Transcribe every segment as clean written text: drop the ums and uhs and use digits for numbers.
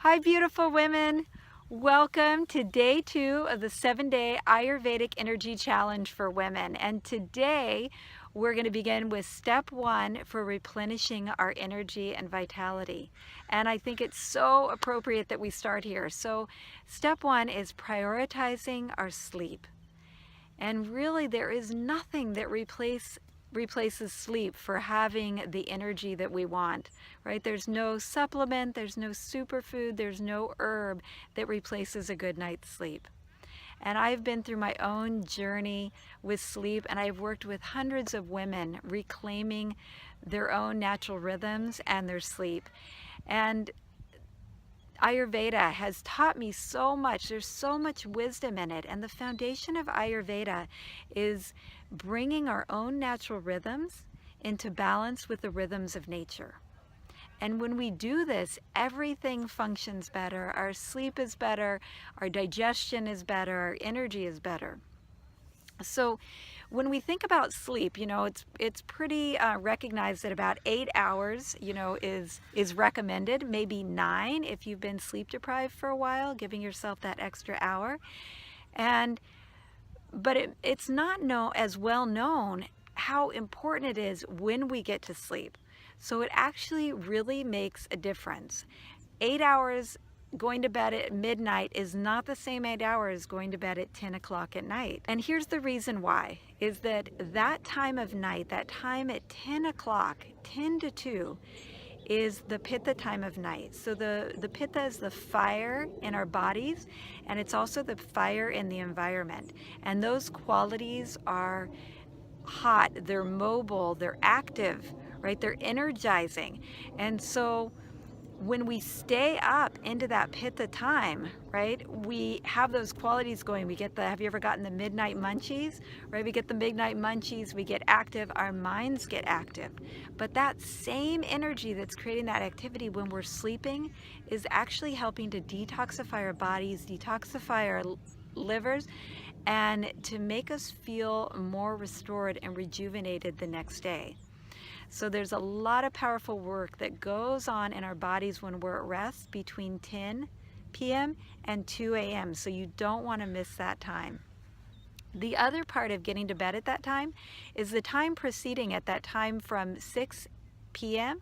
Hi, beautiful women. Welcome to day 2 of the 7-day Ayurvedic Energy Challenge for women. And today we're going to begin with step 1 for replenishing our energy and vitality. And I think it's so appropriate that we start here. So step 1 is prioritizing our sleep. And really, there is nothing that replaces sleep for having the energy that we want, right? There's no supplement, there's no superfood, there's no herb that replaces a good night's sleep. And I've been through my own journey with sleep, and I've worked with hundreds of women reclaiming their own natural rhythms and their sleep. And Ayurveda has taught me so much. There's so much wisdom in it. And the foundation of Ayurveda is bringing our own natural rhythms into balance with the rhythms of nature. And when we do this, everything functions better. Our sleep is better, our digestion is better, our energy is better. So when we think about sleep, it's pretty recognized that about 8 hours, is recommended, maybe 9 if you've been sleep deprived for a while, giving yourself that extra hour. But it's not as well known how important it is when we get to sleep. So it actually really makes a difference. 8 hours going to bed at midnight is not the same 8 hours going to bed at 10 o'clock at night. And here's the reason why, is that time of night, that time at 10 o'clock, 10 to 2, is the Pitta time of night. So the Pitta is the fire in our bodies, and it's also the fire in the environment. And those qualities are hot, they're mobile, they're active, right? They're energizing. And so when we stay up into that Pitta time, right, we have those qualities going. We get have you ever gotten the midnight munchies, right? We get the midnight munchies, we get active, our minds get active. But that same energy that's creating that activity when we're sleeping is actually helping to detoxify our bodies, detoxify our livers, and to make us feel more restored and rejuvenated the next day. So there's a lot of powerful work that goes on in our bodies when we're at rest between 10 p.m. and 2 a.m. So you don't want to miss that time. The other part of getting to bed at that time is the time preceding at that time from 6 p.m.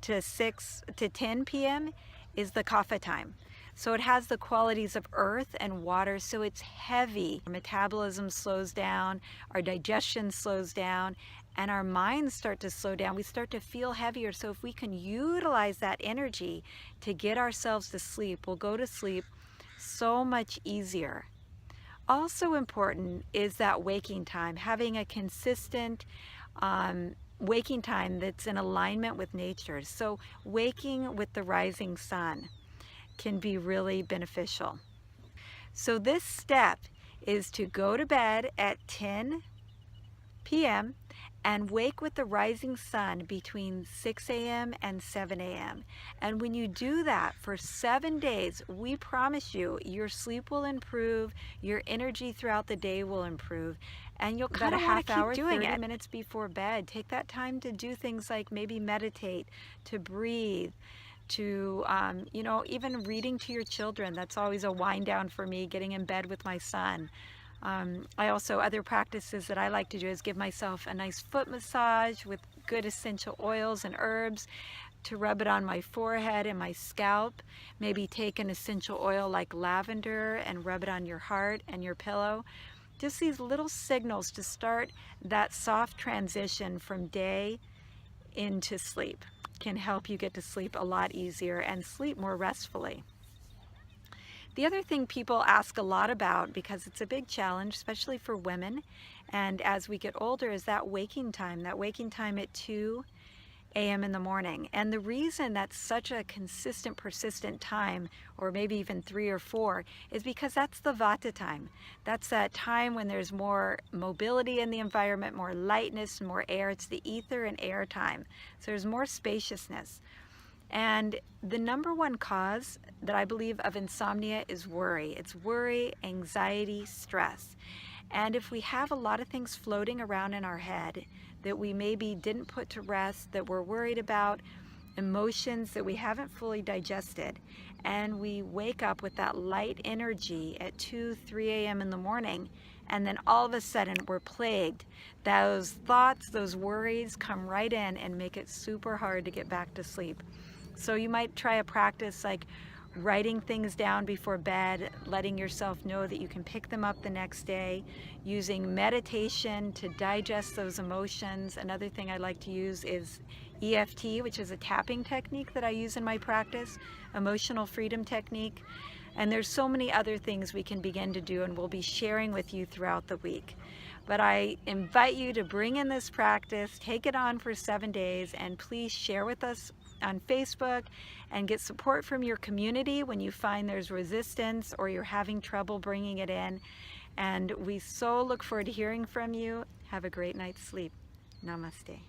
to 10 p.m. is the Kapha time. So it has the qualities of earth and water, so it's heavy. Our metabolism slows down, our digestion slows down, and our minds start to slow down. We start to feel heavier. So if we can utilize that energy to get ourselves to sleep, we'll go to sleep so much easier. Also important is that waking time, having a consistent waking time that's in alignment with nature. So waking with the rising sun can be really beneficial. So this step is to go to bed at 10 p.m. and wake with the rising sun between 6 a.m. and 7 a.m. And when you do that for 7 days, we promise you, your sleep will improve, your energy throughout the day will improve, and you'll kind of want to keep doing it. 30 minutes before bed. Take that time to do things like maybe meditate, to breathe, to even reading to your children. That's always a wind down for me, getting in bed with my son. Other practices that I like to do is give myself a nice foot massage with good essential oils and herbs, to rub it on my forehead and my scalp. Maybe take an essential oil like lavender and rub it on your heart and your pillow. Just these little signals to start that soft transition from day into sleep can help you get to sleep a lot easier and sleep more restfully. The other thing people ask a lot about, because it's a big challenge, especially for women, and as we get older, is that waking time at 2 a.m. in the morning. And the reason that's such a consistent, persistent time, or maybe even 3 or 4, is because that's the Vata time. That's that time when there's more mobility in the environment, more lightness, more air. It's the ether and air time. So there's more spaciousness. And the number one cause that I believe of insomnia is worry. It's worry, anxiety, stress. And if we have a lot of things floating around in our head that we maybe didn't put to rest, that we're worried about, emotions that we haven't fully digested, and we wake up with that light energy at 2, 3 a.m. in the morning, and then all of a sudden we're plagued. Those thoughts, those worries come right in and make it super hard to get back to sleep. So you might try a practice like writing things down before bed, letting yourself know that you can pick them up the next day, using meditation to digest those emotions. Another thing I like to use is EFT, which is a tapping technique that I use in my practice, emotional freedom technique. And there's so many other things we can begin to do, and we'll be sharing with you throughout the week. But I invite you to bring in this practice, take it on for 7 days, and please share with us on Facebook and get support from your community when you find there's resistance or you're having trouble bringing it in. And we so look forward to hearing from you. Have a great night's sleep. Namaste.